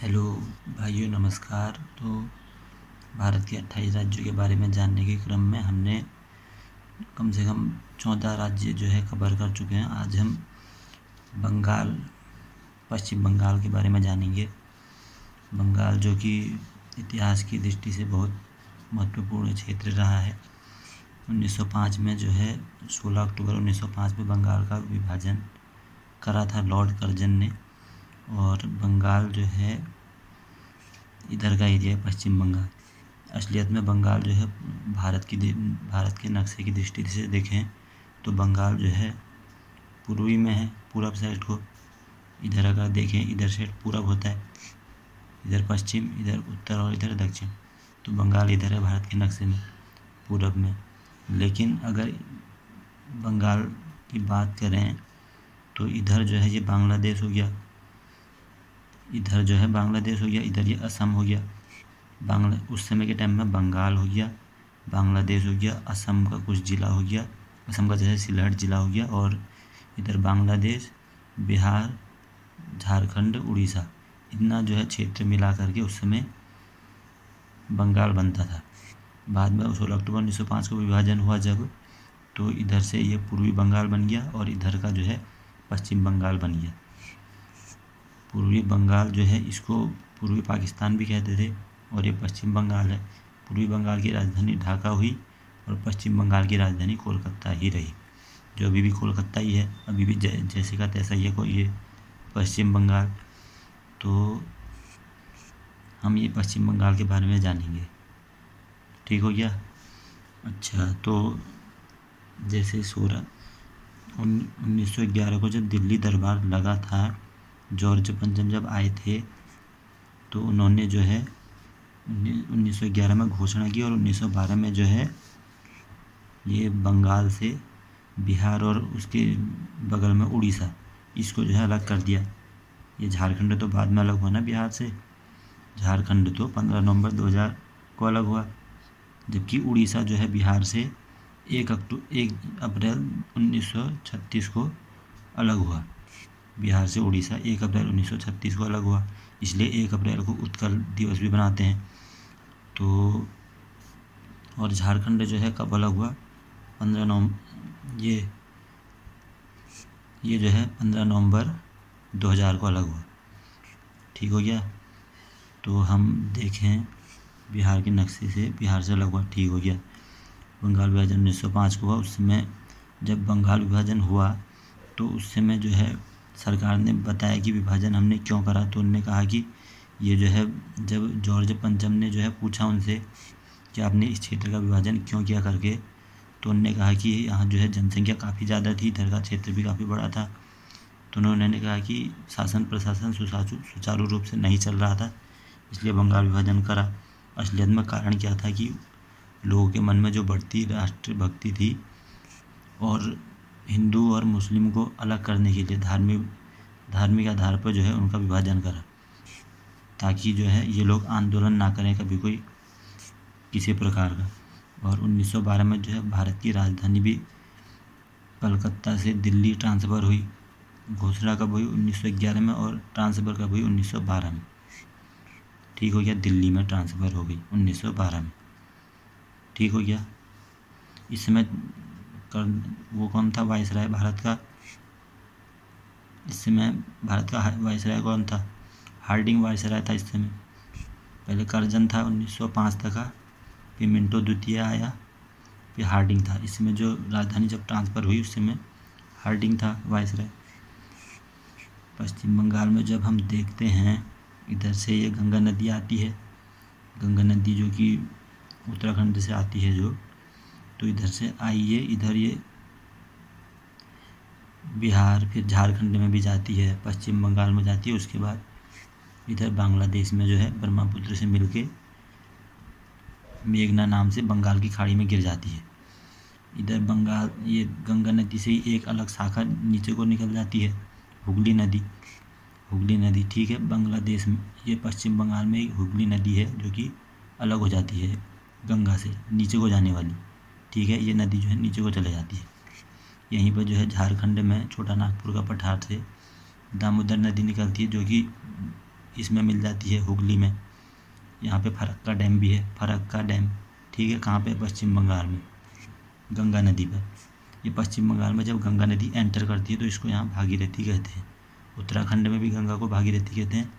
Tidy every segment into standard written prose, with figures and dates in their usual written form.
Hello भाइयों, नमस्कार। तो भारत के 28 राज्यों के बारे में जानने के क्रम में हमने कम से कम 14 राज्य जो है कवर कर चुके हैं। आज हम पश्चिम बंगाल के बारे में जानेंगे। बंगाल जो कि इतिहास की दृष्टि से बहुत महत्वपूर्ण क्षेत्र रहा है। 1905 में जो है 16 अक्टूबर 1905 में बंगाल का विभाजन करा था लॉर्ड कर्जन ने। और बंगाल जो है इधर का एरिया है, पश्चिम बंगाल। असलियत में बंगाल जो है भारत के नक्शे की दृष्टि से देखें तो बंगाल जो है पूर्वी में है, पूरब साइड को। इधर अगर देखें, इधर साइड पूरब होता है, इधर पश्चिम, इधर उत्तर और इधर दक्षिण। तो बंगाल इधर है भारत के नक्शे में, पूरब में। लेकिन अगर बंगाल की बात करें तो इधर जो है ये बांग्लादेश हो गया, इधर जो है बांग्लादेश हो गया, इधर ये असम हो गया। उस समय के टाइम में बंगाल हो गया, बांग्लादेश हो गया, असम का कुछ ज़िला हो गया, असम का जैसे सिलहट ज़िला हो गया, और इधर बांग्लादेश, बिहार, झारखंड, उड़ीसा, इतना जो है क्षेत्र मिला करके उस समय बंगाल बनता था। बाद में 16 अक्टूबर 1905 को विभाजन हुआ जब, तो इधर से ये पूर्वी बंगाल बन गया और इधर का जो है पश्चिम बंगाल बन गया। पूर्वी बंगाल जो है इसको पूर्वी पाकिस्तान भी कहते थे, और ये पश्चिम बंगाल है। पूर्वी बंगाल की राजधानी ढाका हुई और पश्चिम बंगाल की राजधानी कोलकाता ही रही, जो अभी भी कोलकाता ही है। अभी भी जैसे का तैसा ही है कोई ये पश्चिम बंगाल। तो हम ये पश्चिम बंगाल के बारे में जानेंगे, ठीक हो गया। अच्छा, तो जैसे 1911 को जब दिल्ली दरबार लगा था, जॉर्ज पंचम जब आए थे, तो उन्होंने जो है 1911 में घोषणा की, और 1912 में जो है ये बंगाल से बिहार और उसके बगल में उड़ीसा, इसको जो है अलग कर दिया। ये झारखंड तो बाद में अलग हुआ ना बिहार से, झारखंड तो 15 नवंबर 2000 को अलग हुआ, जबकि उड़ीसा जो है बिहार से 1 अप्रैल 1936 को अलग हुआ। बिहार से उड़ीसा 1 अप्रैल 1936 को अलग हुआ, इसलिए 1 अप्रैल को उत्कल दिवस भी मनाते हैं। तो और झारखंड जो है कब अलग हुआ, 15 नवंबर, ये जो है 15 नवंबर 2000 को अलग हुआ, ठीक हो गया। तो हम देखें बिहार के नक्शे से, बिहार से अलग हुआ, ठीक हो गया। बंगाल विभाजन 1905 को हुआ। उस समय जब बंगाल विभाजन हुआ तो उस समय जो है सरकार ने बताया कि विभाजन हमने क्यों करा। तो उन्होंने कहा कि ये जो है, जब जॉर्ज पंचम ने जो है पूछा उनसे कि आपने इस क्षेत्र का विभाजन क्यों किया करके, तो उन्होंने कहा कि यहाँ जो है जनसंख्या काफ़ी ज़्यादा थी, इधर का क्षेत्र भी काफ़ी बड़ा था। तो उन्होंने कहा कि शासन प्रशासन सुचारू रूप से नहीं चल रहा था, इसलिए बंगाल विभाजन करा। असलियत में कारण क्या था कि लोगों के मन में जो बढ़ती राष्ट्रभक्ति थी, और हिंदू और मुस्लिम को अलग करने के लिए धार्मिक आधार पर जो है उनका विभाजन करा, ताकि जो है ये लोग आंदोलन ना करें कभी कोई किसी प्रकार का। और 1912 में जो है भारत की राजधानी भी कलकत्ता से दिल्ली ट्रांसफ़र हुई। घोषणा कब हुई, 1911 में, और ट्रांसफ़र कब हुई, 1912 में, ठीक हो गया। दिल्ली में ट्रांसफ़र हो गई 1912 में, ठीक हो गया। इस समय वो कौन था वायसराय भारत का, इस समय भारत का वायसराय कौन था, हार्डिंग वायसराय था इस समय। पहले कर्जन था 1905 तक का, फिर मिंटो द्वितीय आया, फिर हार्डिंग था। इस समय जो राजधानी जब ट्रांसफ़र हुई उस समय हार्डिंग था वायसराय। पश्चिम बंगाल में जब हम देखते हैं, इधर से ये गंगा नदी आती है, गंगा नदी जो कि उत्तराखंड से आती है जो, तो इधर से आई है, इधर ये बिहार, फिर झारखंड में भी जाती है, पश्चिम बंगाल में जाती है, उसके बाद इधर बांग्लादेश में जो है ब्रह्मपुत्र से मिलके मेघना नाम से बंगाल की खाड़ी में गिर जाती है। इधर बंगाल, ये गंगा नदी से ही एक अलग शाखा नीचे को निकल जाती है, हुगली नदी, ठीक है। बांग्लादेश में, ये पश्चिम बंगाल में हुगली नदी है जो कि अलग हो जाती है गंगा से, नीचे को जाने वाली, ठीक है। ये नदी जो है नीचे को चले जाती है। यहीं पर जो है झारखंड में छोटा नागपुर का पठार से दामोदर नदी निकलती है, जो कि इसमें मिल जाती है हुगली में। यहाँ पे फरक्का डैम भी है, फरक्का डैम, ठीक है। कहाँ पे? पश्चिम बंगाल में, गंगा नदी पर। ये पश्चिम बंगाल में जब गंगा नदी एंटर करती है तो इसको यहाँ भागीरथी कहते हैं। उत्तराखंड में भी गंगा को भागीरथी कहते हैं,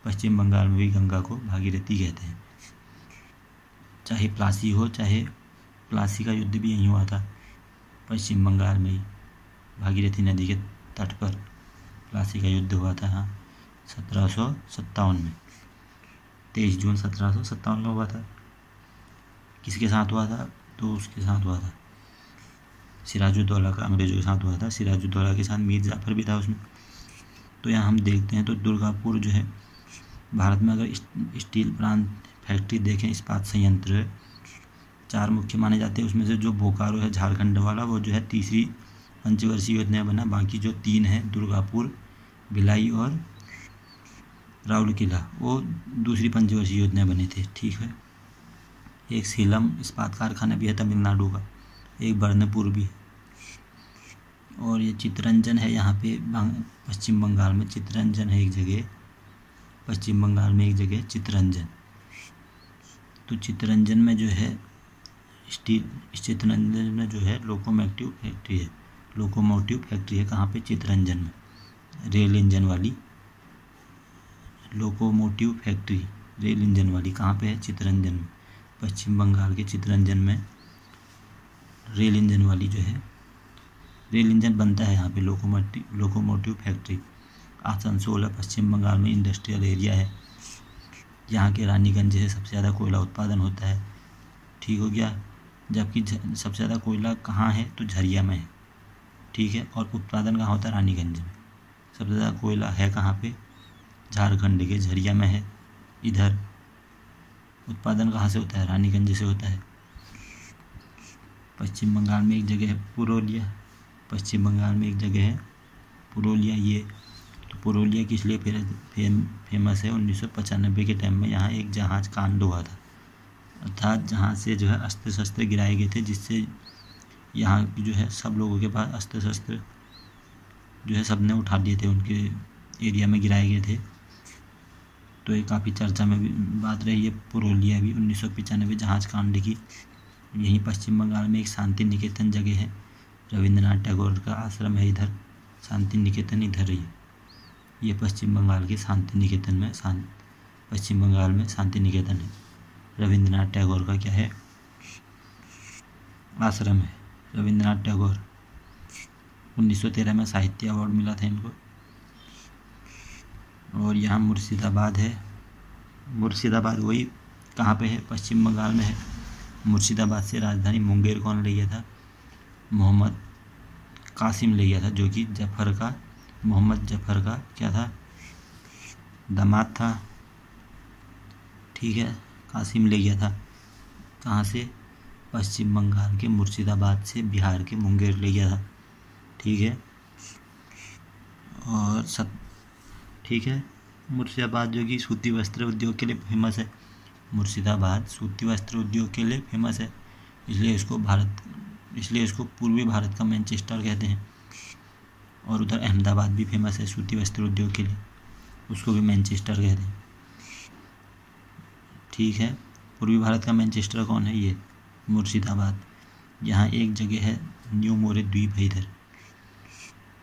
पश्चिम बंगाल में भी गंगा को भागीरथी कहते हैं। चाहे प्लासी हो, चाहे प्लासी का युद्ध भी यहीं हुआ था, पश्चिम बंगाल में ही, भागीरथी नदी के तट पर प्लासी का युद्ध हुआ था। हाँ, 1757 में, 23 जून 1757 में हुआ था। किसके साथ हुआ था? तो उसके साथ हुआ था, सिराजुद्दौला का, अंग्रेजों के साथ हुआ था। सिराजुद्दौला के साथ मीर जाफ़र भी था उसमें। तो यहाँ हम देखते हैं तो दुर्गापुर जो है, भारत में अगर स्टील प्लांट फैक्ट्री देखें, इस्पात संयंत्र 4 मुख्य माने जाते हैं। उसमें से जो बोकारो है झारखंड वाला, वो जो है तीसरी पंचवर्षीय योजना बना। बाकी जो 3 है, दुर्गापुर, भिलाई और राउरकेला, वो दूसरी पंचवर्षीय योजना बने थे, ठीक है। एक सीलम इस्पात कारखाना भी है तमिलनाडु का, एक बर्नपुर भी है। और ये चित्तरंजन है यहाँ पे पश्चिम बंगाल में, चित्तरंजन है एक जगह, पश्चिम बंगाल में एक जगह चित्तरंजन। तो चित्तरंजन में जो है चित्तरंजन में जो है लोकोमोटिव फैक्ट्री है, लोकोमोटिव फैक्ट्री है। कहाँ पे? चित्तरंजन में, रेल इंजन वाली लोकोमोटिव फैक्ट्री, रेल इंजन वाली कहाँ पे है? चित्तरंजन में, पश्चिम बंगाल के चित्तरंजन में रेल इंजन वाली जो है, रेल इंजन बनता है यहाँ पे, लोकोमोटिव फैक्ट्री। आसनसोल है, पश्चिम बंगाल में इंडस्ट्रियल एरिया है। यहाँ के रानीगंज से सबसे ज़्यादा कोयला उत्पादन होता है, ठीक हो गया। जबकि सबसे ज़्यादा कोयला कहाँ है? तो झरिया में है, ठीक है। और उत्पादन कहाँ होता है? रानीगंज में। सबसे ज़्यादा कोयला है कहाँ पे? झारखंड के झरिया में है। इधर उत्पादन कहाँ से होता है? रानीगंज से होता है। पश्चिम बंगाल में एक जगह है पुरुलिया, पश्चिम बंगाल में एक जगह है पुरुलिया। ये तो पुरुलिया किस लिए फेमस है? 1995 के टाइम में यहाँ एक जहाज़ कांड हुआ था, अर्थात जहाँ से जो है अस्त्र शस्त्र गिराए गए थे, जिससे यहाँ की जो है सब लोगों के पास अस्त्र शस्त्र जो है सबने उठा लिए थे, उनके एरिया में गिराए गए थे। तो ये काफ़ी चर्चा में भी बात रही है पुरुलिया भी, 1995 जहाज़ कांड की। यहीं पश्चिम बंगाल में एक शांति निकेतन जगह है, रविंद्रनाथ टैगोर का आश्रम है इधर, शांति निकेतन इधर ही है। ये पश्चिम बंगाल के शांति निकेतन में, पश्चिम बंगाल में शांति निकेतन है। रविंद्रनाथ टैगोर का क्या है? आश्रम है, रविंद्रनाथ टैगोर। 1913 में साहित्य अवार्ड मिला था इनको। और यहाँ मुर्शिदाबाद है, मुर्शिदाबाद वही कहाँ पे है? पश्चिम बंगाल में है। मुर्शिदाबाद से राजधानी मुंगेर कौन ले गया था? मोहम्मद कासिम ले गया था, जो कि मोहम्मद जफ़र का क्या था? दामाद था, ठीक है। कासिम ले गया था कहाँ से? पश्चिम बंगाल के मुर्शिदाबाद से बिहार के मुंगेर ले गया था, ठीक है। और ठीक है, मुर्शिदाबाद जो कि सूती वस्त्र उद्योग के लिए फेमस है। मुर्शिदाबाद सूती वस्त्र उद्योग के लिए फेमस है, इसलिए इसको पूर्वी भारत का मैनचेस्टर कहते हैं। और उधर अहमदाबाद भी फेमस है सूती वस्त्र उद्योग के लिए, उसको भी मैनचेस्टर कहते हैं, ठीक है। पूर्वी भारत का मैनचेस्टर कौन है? ये मुर्शिदाबाद। यहाँ एक जगह है न्यू मोरे द्वीप है, इधर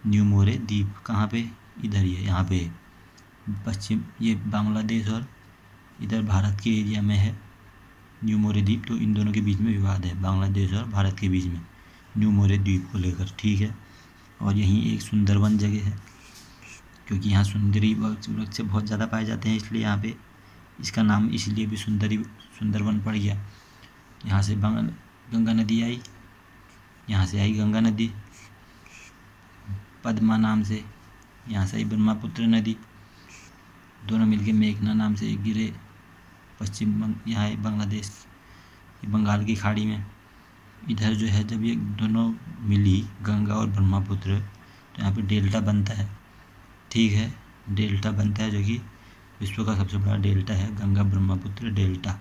न्यू मोरे द्वीप कहाँ पे? इधर ही है, यहाँ पे पश्चिम, ये बांग्लादेश और इधर भारत के एरिया में है न्यू मोरे द्वीप। तो इन दोनों के बीच में विवाद है, बांग्लादेश और भारत के बीच में, न्यू मोरे द्वीप को लेकर, ठीक है। और यहीं एक सुंदरवन जगह है, क्योंकि यहाँ सुंदरी वृक्ष बहुत ज़्यादा पाए जाते हैं, इसलिए यहाँ पे इसका नाम इसलिए भी सुंदरवन पड़ गया। यहाँ से गंगा नदी आई, यहाँ से आई गंगा नदी पद्मा नाम से, यहाँ से आई ब्रह्मपुत्र नदी, दोनों मिलके मेघना नाम से गिरे यहाँ बांग्लादेश, बंगाल की खाड़ी में। इधर जो है जब ये दोनों मिली, गंगा और ब्रह्मपुत्र, तो यहाँ पे डेल्टा बनता है, ठीक है। डेल्टा बनता है जो कि विश्व का सबसे बड़ा डेल्टा है, गंगा ब्रह्मपुत्र डेल्टा।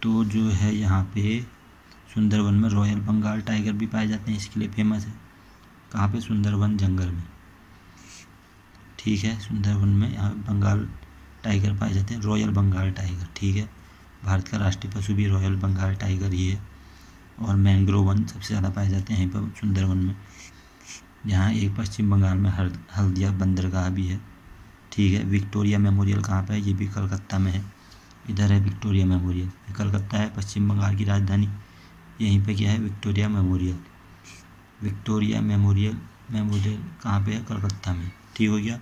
तो जो है यहाँ पे सुंदरवन में रॉयल बंगाल टाइगर भी पाए जाते हैं, इसके लिए फेमस है। कहाँ पे? सुंदरवन जंगल में, ठीक है। सुंदरवन में यहाँ बंगाल बंगाल टाइगर पाए जाते हैं, रॉयल बंगाल टाइगर। ठीक है, भारत का राष्ट्रीय पशु भी रॉयल बंगाल टाइगर ही है। और मैंग्रोव वन सबसे ज़्यादा पाए जाते हैं यहीं पर सुंदरवन में। यहाँ एक पश्चिम बंगाल में हल्दिया बंदरगाह भी है। ठीक है, विक्टोरिया मेमोरियल कहाँ पर है? ये भी कलकत्ता में है। इधर है विक्टोरिया मेमोरियल, कलकत्ता है पश्चिम बंगाल की राजधानी। यहीं पे क्या है? Victoria memorial. विक्टोरिया मेमोरियल कहाँ पे है? कलकत्ता में। ठीक हो गया।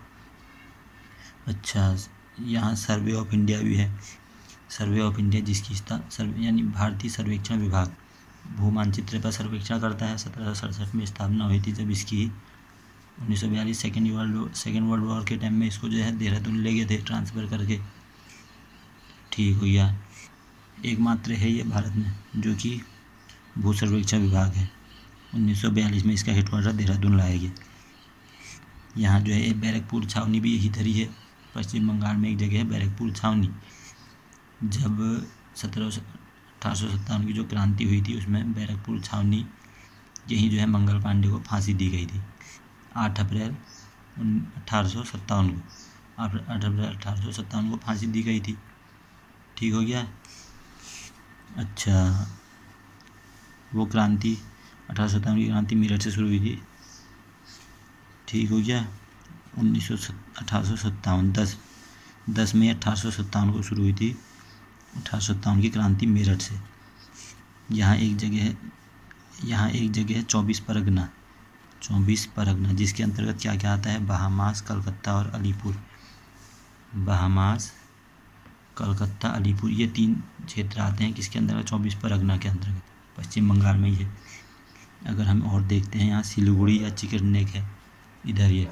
अच्छा, यहाँ सर्वे ऑफ इंडिया भी है। सर्वे ऑफ इंडिया जिसकी सर्वे यानी भारतीय सर्वेक्षण विभाग भू मानचित्र पर सर्वेक्षण करता है। 1767 में स्थापना हुई थी, जब इसकी 1942 सेकेंड वर्ल्ड वॉर के टाइम में इसको जो है देहरादून ले गए थे ट्रांसफ़र करके। ठीक हो गया। एकमात्र है ये भारत में जो कि भू सर्वेक्षण विभाग है। 1942 में इसका हेडक्वार्टर देहरादून लाया गया। यहाँ जो है बैरकपुर छावनी भी यही धरी है। पश्चिम बंगाल में एक जगह है बैरकपुर छावनी। जब 1857 की जो क्रांति हुई थी उसमें बैरकपुर छावनी यहीं जो है मंगल पांडे को फांसी दी गई थी 8 अप्रैल 1857 को। 8 अप्रैल 1857 को फांसी दी गई थी। ठीक हो गया। अच्छा, वो क्रांति 1857 की क्रांति मेरठ से शुरू हुई थी। ठीक हो गया। 1857 10 मई 1857 को शुरू हुई थी 1857 की क्रांति मेरठ से। यहाँ एक जगह है 24 परगना जिसके अंतर्गत क्या क्या आता है? बहामास, कलकत्ता और अलीपुर। बहामास, कलकत्ता, अलीपुर, ये 3 क्षेत्र आते हैं किसके अंतर्गत? 24 परगना के अंतर्गत, पश्चिम बंगाल में ही है। अगर हम और देखते हैं, यहाँ सिलीगुड़ी या चिकन नेक है इधर, ये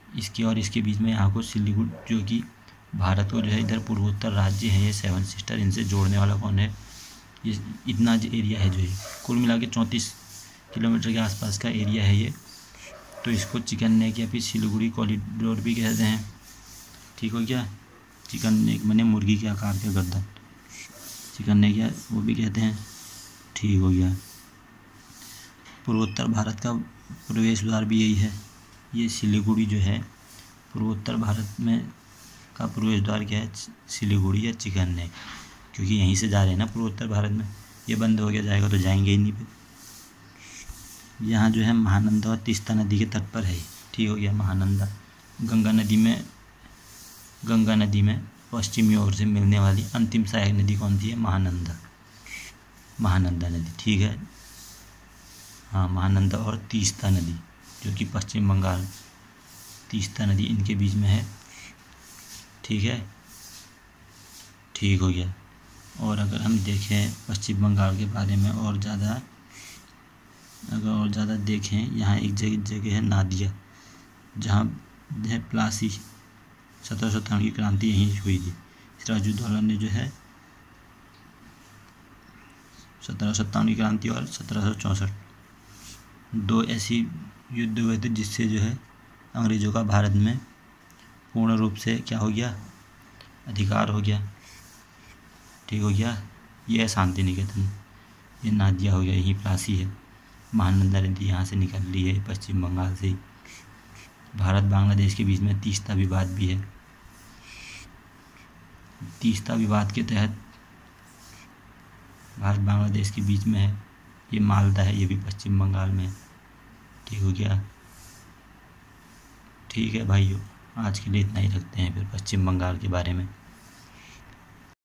इसके और इसके बीच में यहाँ को सिलीगुड़ी जो कि भारत को जो है इधर पूर्वोत्तर राज्य है ये 7 सिस्टर, इनसे जोड़ने वाला कौन है? ये इतना जो एरिया है जो है कुल मिला के 34 किलोमीटर के आसपास का एरिया है ये। तो इसको चिकन नेक या फिर सिलीगुड़ी कॉरिडोर भी कहते हैं। ठीक हो गया। चिकन नेक माने मुर्गी के आकार का गर्दन, चिकन नेक या वो भी कहते हैं। ठीक हो गया। पूर्वोत्तर भारत का प्रवेश द्वार भी यही है। ये सिलीगुड़ी जो है पूर्वोत्तर भारत में का प्रवेश द्वार क्या है? सिलीगुड़ी या चिकन नेक, क्योंकि यहीं से जा रहे हैं ना पूर्वोत्तर भारत में। ये बंद हो गया जाएगा तो जाएंगे ही नहीं पे। यहाँ जो है महानंदा और तीस्ता नदी के तट पर है। ठीक हो गया। महानंदा गंगा नदी में पश्चिमी ओर से मिलने वाली अंतिम सहायक नदी कौन सी है? महानंदा नदी। ठीक है। हाँ, महानंदा और तीस्ता नदी जो कि पश्चिम बंगाल, तीस्ता नदी इनके बीच में है। ठीक है। ठीक हो गया। और अगर हम देखें पश्चिम बंगाल के बारे में और ज़्यादा देखें, यहाँ एक जगह है नादिया, जहाँ है प्लासी। 1757 की क्रांति यहीं हुई थी। सिराजुद्दौला ने जो है 1757 की क्रांति और 1764 2 ऐसी युद्ध हुए थे जिससे जो है अंग्रेज़ों का भारत में पूर्ण रूप से क्या हो गया? अधिकार हो गया। ठीक हो गया। ये है शांति निकेतन, ये नादिया हो गया, यही प्लासी है। महानंदा नदी यहाँ से निकल रही है पश्चिम बंगाल से। भारत बांग्लादेश के बीच में तीस्ता विवाद भी है। तीस्ता विवाद के तहत भारत बांग्लादेश के बीच में है। ये मालदा है, ये भी पश्चिम बंगाल में है। ठीक हो गया। ठीक है भाइयों, आज के लिए इतना ही रखते हैं फिर पश्चिम बंगाल के बारे में।